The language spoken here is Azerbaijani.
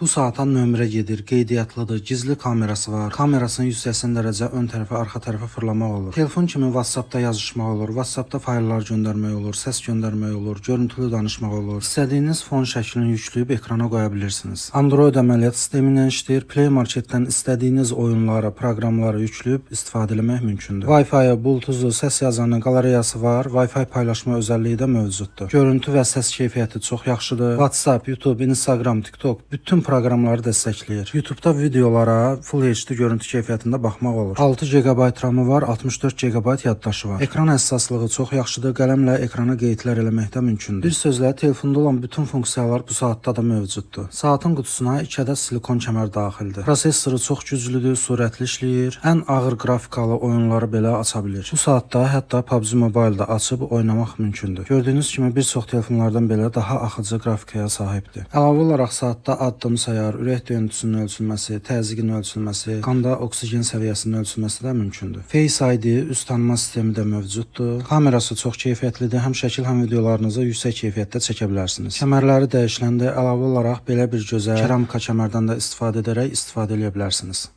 Bu saatan nömrə gedir, qeydiyyatlıdır, gizli kamerası var. Kamerasının 180 dərəcə ön tərəfə, arxa tərəfə fırlamaq olur. Telefon kimi WhatsApp-da yazışmaq olur, WhatsApp-da fayllar göndərmək olur, səs göndərmək olur, görüntülü danışmaq olur. İstədiyiniz fon şəklini yükləyib ekrana qoya bilirsiniz. Android əməliyyat sistemi ilə işləyir. Play Marketdən istədiyiniz oyunları, proqramları yükləyib istifadə etmək mümkündür. Wi-Fi, Bluetooth, səs yazanı, qalereyası var. Wi-Fi paylaşma özəlliyi də mövcuddur. Görüntü və səs keyfiyyəti çox yaxşıdır. WhatsApp, YouTube, Instagram, TikTok bütün proqramları dəstəkləyir. YouTube-da videolara Full HD görüntü keyfiyyətində baxmaq olur. 6 GB RAM-ı var, 64 GB yaddaşı var. Ekran həssaslığı çox yaxşıdır. Qələmlə ekrana qeydlər eləməkdə mümkündür. Bir sözlə, telefonda olan bütün funksiyalar bu saatda da mövcuddur. Saatın qutusuna 2 ədəd silikon kəmər daxildir. Prosessoru çox güclüdür, sürətli işləyir. Ən ağır qrafikalı oyunları belə aça bilir. Bu saatda hətta PUBG Mobile-da açıb oynamaq mümkündür. Gördüyünüz kimi bir çox telefonlardan belə daha axıcı qrafikaya sahibdir. Əlavə olaraq saatda addım sayar, ürək döyüntüsünün ölçülməsi, təzyiqin ölçülməsi, qanda oksigen səviyyəsinin ölçülməsi də mümkündür. Face ID üz tanıma sistemi də mövcuddur. Kamerası çox keyfiyyətlidir. Həm şəkil, həm videolarınızı yüksək keyfiyyətdə çəkə bilərsiniz. Kəmərləri dəyişiləndə əlavə olaraq belə bir gözəl keramika kəmərdən də istifadə edərək istifadə edə bilərsiniz.